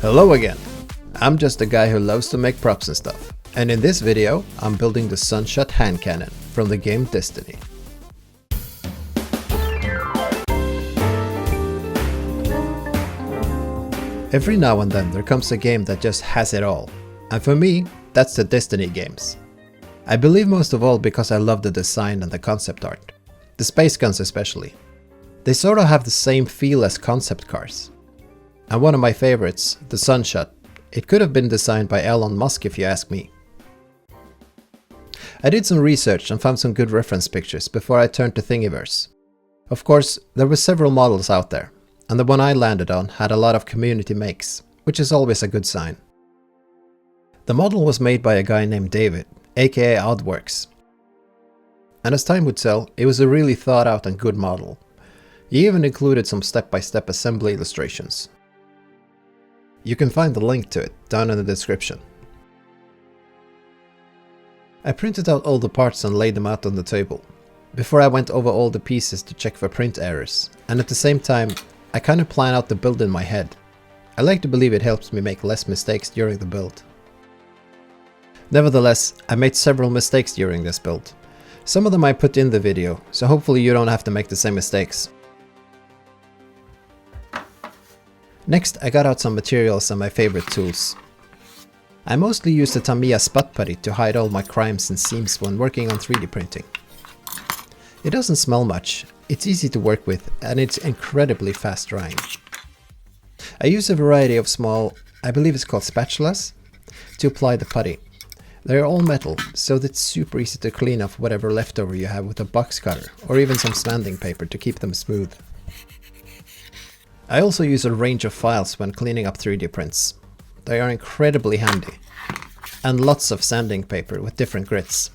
Hello again! I'm just a guy who loves to make props and stuff, and in this video I'm building the Sunshot hand cannon from the game Destiny. Every now and then there comes a game that just has it all, and for me that's the Destiny games. I believe most of all because I love the design and the concept art, the space guns especially. They sort of have the same feel as concept cars. And one of my favorites, the Sunshot, it could have been designed by Elon Musk if you ask me. I did some research and found some good reference pictures before I turned to Thingiverse. Of course, there were several models out there, and the one I landed on had a lot of community makes, which is always a good sign. The model was made by a guy named David, aka Oddworks. And as time would tell, it was a really thought out and good model. He even included some step-by-step assembly illustrations. You can find the link to it down in the description. I printed out all the parts and laid them out on the table. Before I went over all the pieces to check for print errors, and at the same time I kind of plan out the build in my head. I like to believe it helps me make less mistakes during the build. Nevertheless, I made several mistakes during this build. Some of them I put in the video, so hopefully you don't have to make the same mistakes. Next, I got out some materials and my favorite tools. I mostly use the Tamiya spot putty to hide all my crimes and seams when working on 3D printing. It doesn't smell much, it's easy to work with, and it's incredibly fast drying. I use a variety of small, I believe it's called spatulas, to apply the putty. They are all metal, so it's super easy to clean off whatever leftover you have with a box cutter or even some sanding paper to keep them smooth. I also use a range of files when cleaning up 3D prints. They are incredibly handy. And lots of sanding paper with different grits.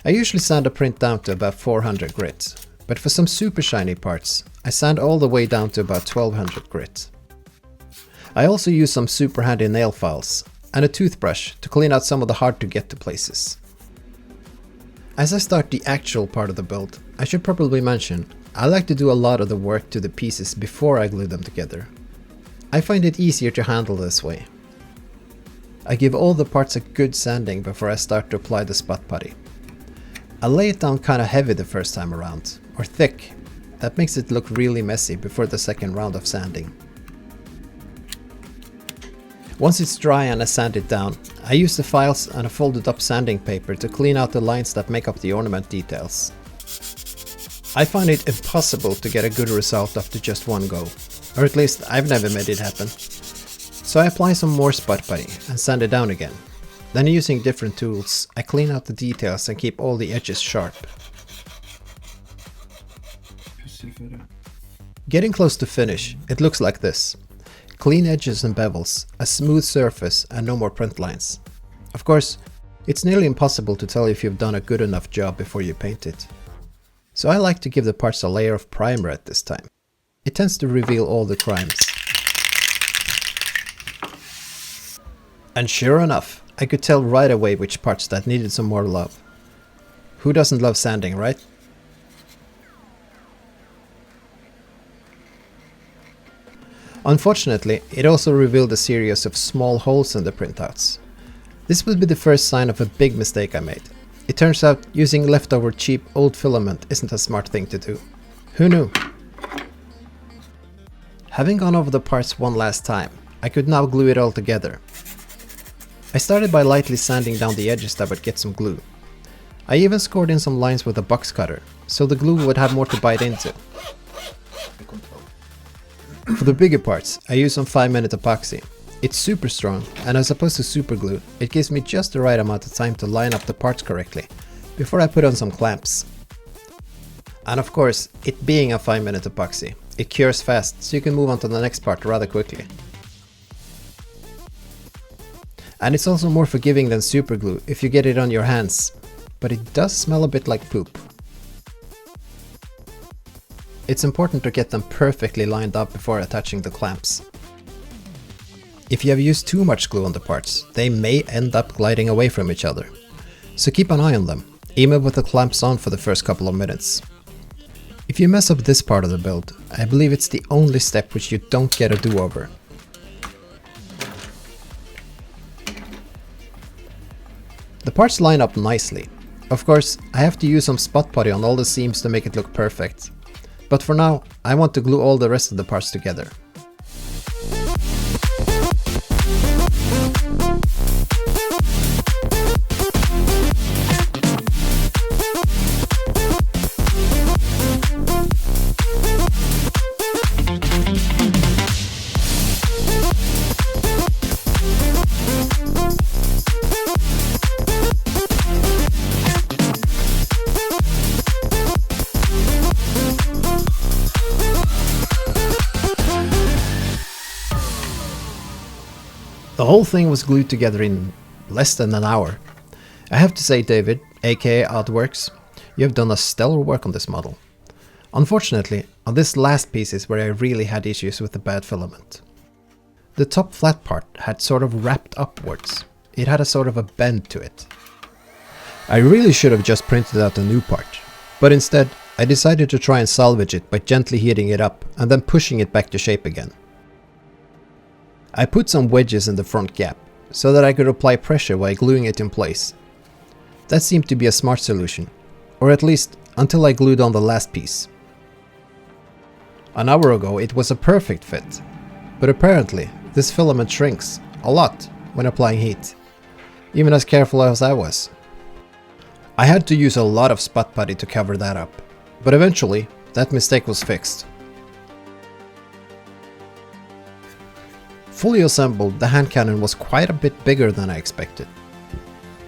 I usually sand a print down to about 400 grit, but for some super shiny parts, I sand all the way down to about 1200 grit. I also use some super handy nail files and a toothbrush to clean out some of the hard to get to places. As I start the actual part of the build, I should probably mention I like to do a lot of the work to the pieces before I glue them together. I find it easier to handle this way. I give all the parts a good sanding before I start to apply the spot putty. I lay it down kinda heavy the first time around, or thick. That makes it look really messy before the second round of sanding. Once it's dry and I sand it down, I use the files and a folded up sanding paper to clean out the lines that make up the ornament details. I find it impossible to get a good result after just one go, or at least I've never made it happen. So I apply some more spot putty and sand it down again. Then using different tools, I clean out the details and keep all the edges sharp. Getting close to finish, it looks like this. Clean edges and bevels, a smooth surface and no more print lines. Of course, it's nearly impossible to tell if you've done a good enough job before you paint it. So I like to give the parts a layer of primer at this time. It tends to reveal all the crimes. And sure enough, I could tell right away which parts that needed some more love. Who doesn't love sanding, right? Unfortunately, it also revealed a series of small holes in the printouts. This would be the first sign of a big mistake I made. It turns out using leftover cheap old filament isn't a smart thing to do. Who knew? Having gone over the parts one last time, I could now glue it all together. I started by lightly sanding down the edges that would get some glue. I even scored in some lines with a box cutter, so the glue would have more to bite into. For the bigger parts, I use some 5-minute epoxy. It's super strong, and as opposed to super glue, it gives me just the right amount of time to line up the parts correctly, before I put on some clamps. And of course, it being a 5-minute epoxy, it cures fast, so you can move on to the next part rather quickly. And it's also more forgiving than super glue if you get it on your hands, but it does smell a bit like poop. It's important to get them perfectly lined up before attaching the clamps. If you have used too much glue on the parts, they may end up gliding away from each other. So keep an eye on them, even with the clamps on for the first couple of minutes. If you mess up this part of the build, I believe it's the only step which you don't get a do-over. The parts line up nicely. Of course, I have to use some spot putty on all the seams to make it look perfect. But for now, I want to glue all the rest of the parts together. The whole thing was glued together in less than an hour. I have to say, David, aka Artworks, you have done a stellar work on this model. Unfortunately, on this last piece is where I really had issues with the bad filament. The top flat part had sort of wrapped upwards. It had a sort of a bend to it. I really should have just printed out a new part, but instead I decided to try and salvage it by gently heating it up and then pushing it back to shape again. I put some wedges in the front gap, so that I could apply pressure while gluing it in place. That seemed to be a smart solution, or at least until I glued on the last piece. An hour ago it was a perfect fit, but apparently this filament shrinks a lot when applying heat, even as careful as I was. I had to use a lot of spot putty to cover that up, but eventually that mistake was fixed. Fully assembled, the hand cannon was quite a bit bigger than I expected.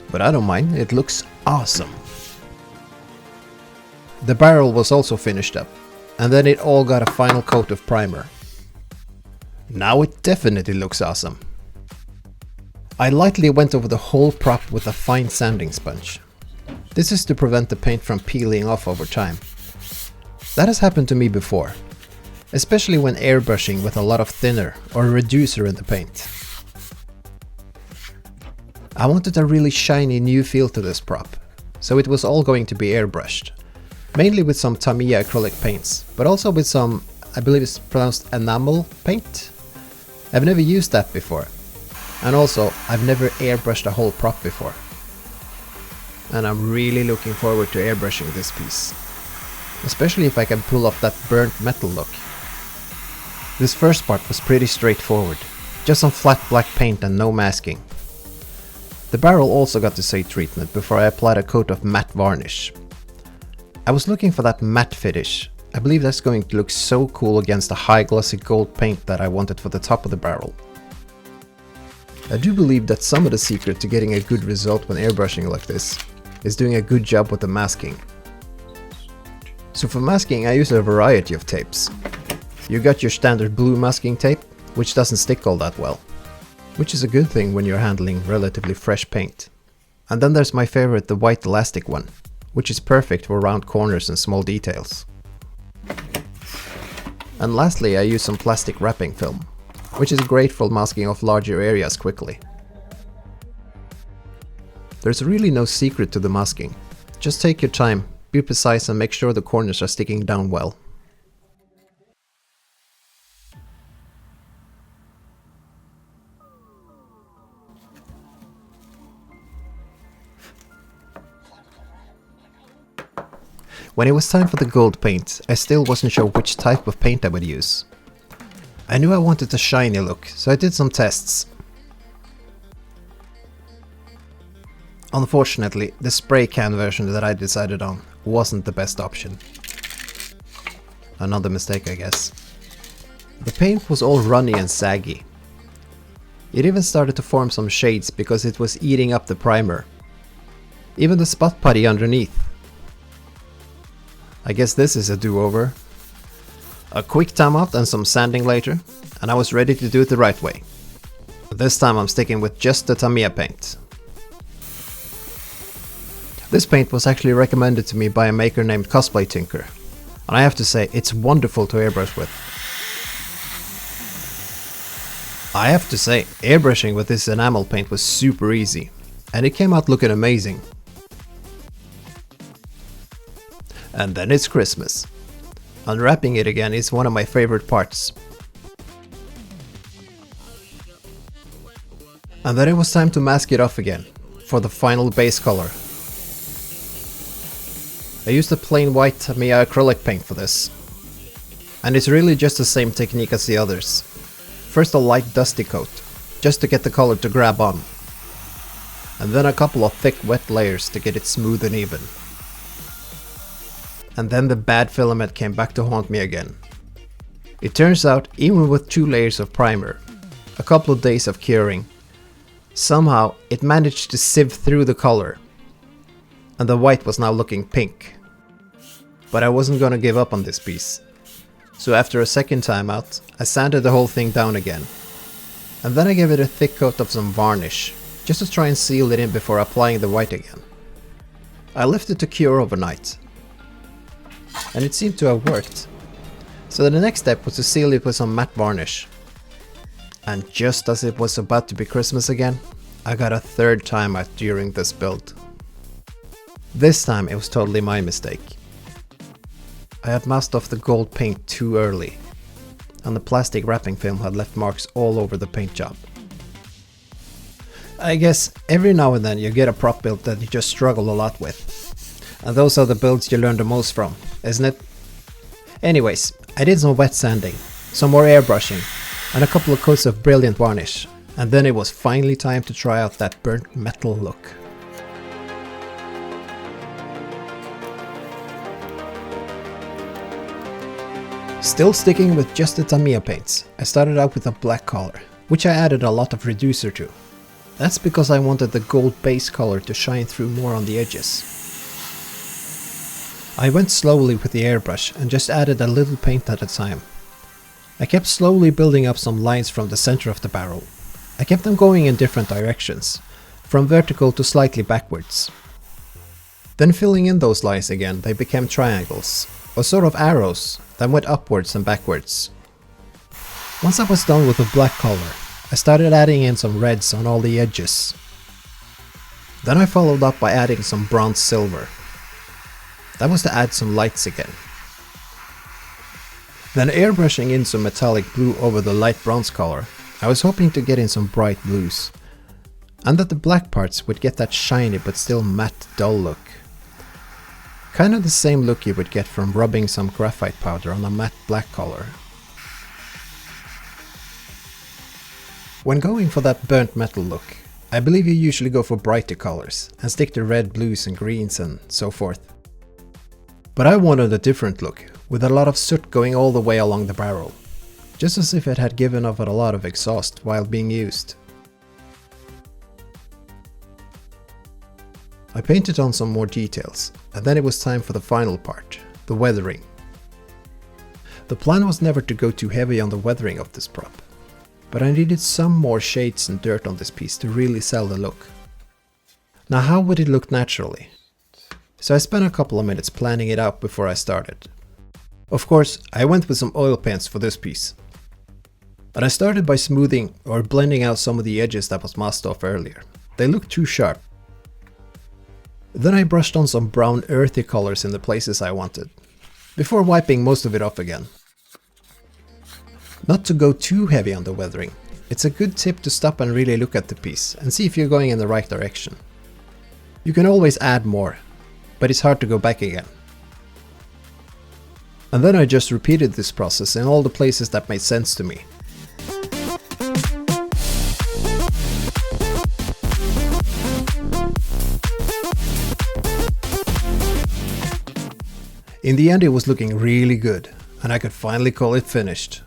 But I don't mind, it looks awesome. The barrel was also finished up, and then it all got a final coat of primer. Now it definitely looks awesome. I lightly went over the whole prop with a fine sanding sponge. This is to prevent the paint from peeling off over time. That has happened to me before, especially when airbrushing with a lot of thinner or reducer in the paint. I wanted a really shiny new feel to this prop, so it was all going to be airbrushed, mainly with some Tamiya acrylic paints, but also with some, I believe it's pronounced enamel paint. I've never used that before, and also I've never airbrushed a whole prop before. And I'm really looking forward to airbrushing this piece, especially if I can pull off that burnt metal look. This first part was pretty straightforward, just some flat black paint and no masking. The barrel also got the same treatment before I applied a coat of matte varnish. I was looking for that matte finish. I believe that's going to look so cool against the high glossy gold paint that I wanted for the top of the barrel. I do believe that some of the secret to getting a good result when airbrushing like this is doing a good job with the masking. So for masking I use a variety of tapes. You got your standard blue masking tape, which doesn't stick all that well, which is a good thing when you're handling relatively fresh paint. And then there's my favorite, the white elastic one, which is perfect for round corners and small details. And lastly I use some plastic wrapping film, which is great for masking off larger areas quickly. There's really no secret to the masking. Just take your time, be precise and make sure the corners are sticking down well. When it was time for the gold paint, I still wasn't sure which type of paint I would use. I knew I wanted a shiny look, so I did some tests. Unfortunately, the spray can version that I decided on wasn't the best option. Another mistake, I guess. The paint was all runny and saggy. It even started to form some shades because it was eating up the primer. Even the spot putty underneath. I guess this is a do-over. A quick time out and some sanding later, and I was ready to do it the right way. But this time I'm sticking with just the Tamiya paint. This paint was actually recommended to me by a maker named Cosplay Tinker, and I have to say it's wonderful to airbrush with. I have to say, airbrushing with this enamel paint was super easy, and it came out looking amazing. And then it's Christmas. Unwrapping it again is one of my favorite parts. And then it was time to mask it off again. for the final base color. I used a plain white Tamiya acrylic paint for this. And it's really just the same technique as the others. First a light dusty coat, just to get the color to grab on. And then a couple of thick wet layers to get it smooth and even. And then the bad filament came back to haunt me again. It turns out, even with 2 layers of primer, a couple of days of curing, somehow it managed to sieve through the color. And the white was now looking pink. But I wasn't gonna give up on this piece. So after a second time out, I sanded the whole thing down again. And then I gave it a thick coat of some varnish, just to try and seal it in before applying the white again. I left it to cure overnight. And it seemed to have worked. So the next step was to seal it with some matte varnish. And just as it was about to be Christmas again, I got a third time out during this build. This time it was totally my mistake. I had masked off the gold paint too early, and the plastic wrapping film had left marks all over the paint job. I guess every now and then you get a prop build that you just struggle a lot with, and those are the builds you learn the most from, isn't it? Anyways, I did some wet sanding, some more airbrushing, and a couple of coats of brilliant varnish, and then it was finally time to try out that burnt metal look. Still sticking with just the Tamiya paints, I started out with a black color, which I added a lot of reducer to. That's because I wanted the gold base color to shine through more on the edges. I went slowly with the airbrush and just added a little paint at a time. I kept slowly building up some lines from the center of the barrel. I kept them going in different directions, from vertical to slightly backwards. Then filling in those lines again, they became triangles, or sort of arrows that went upwards and backwards. Once I was done with the black color, I started adding in some reds on all the edges. Then I followed up by adding some bronze silver. That was to add some lights again. Then airbrushing in some metallic blue over the light bronze color, I was hoping to get in some bright blues. And that the black parts would get that shiny but still matte dull look. Kind of the same look you would get from rubbing some graphite powder on a matte black color. When going for that burnt metal look, I believe you usually go for brighter colors and stick to red, blues and greens and so forth. But I wanted a different look, with a lot of soot going all the way along the barrel, just as if it had given off a lot of exhaust while being used. I painted on some more details, and then it was time for the final part, the weathering. The plan was never to go too heavy on the weathering of this prop, but I needed some more shades and dirt on this piece to really sell the look. Now how would it look naturally? So I spent a couple of minutes planning it out before I started. Of course, I went with some oil paints for this piece. And I started by smoothing or blending out some of the edges that was masked off earlier. They looked too sharp. Then I brushed on some brown earthy colors in the places I wanted, before wiping most of it off again. Not to go too heavy on the weathering, it's a good tip to stop and really look at the piece and see if you're going in the right direction. You can always add more, but it's hard to go back again. And then I just repeated this process in all the places that made sense to me. In the end it was looking really good, and I could finally call it finished.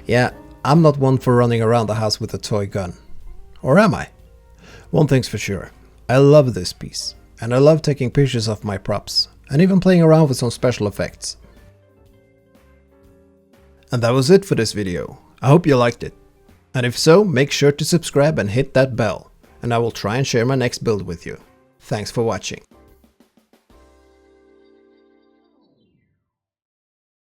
Yeah, I'm not one for running around the house with a toy gun. Or am I? One thing's for sure, I love this piece, and I love taking pictures of my props, and even playing around with some special effects. And that was it for this video. I hope you liked it. And if so, make sure to subscribe and hit that bell, and I will try and share my next build with you. Thanks for watching.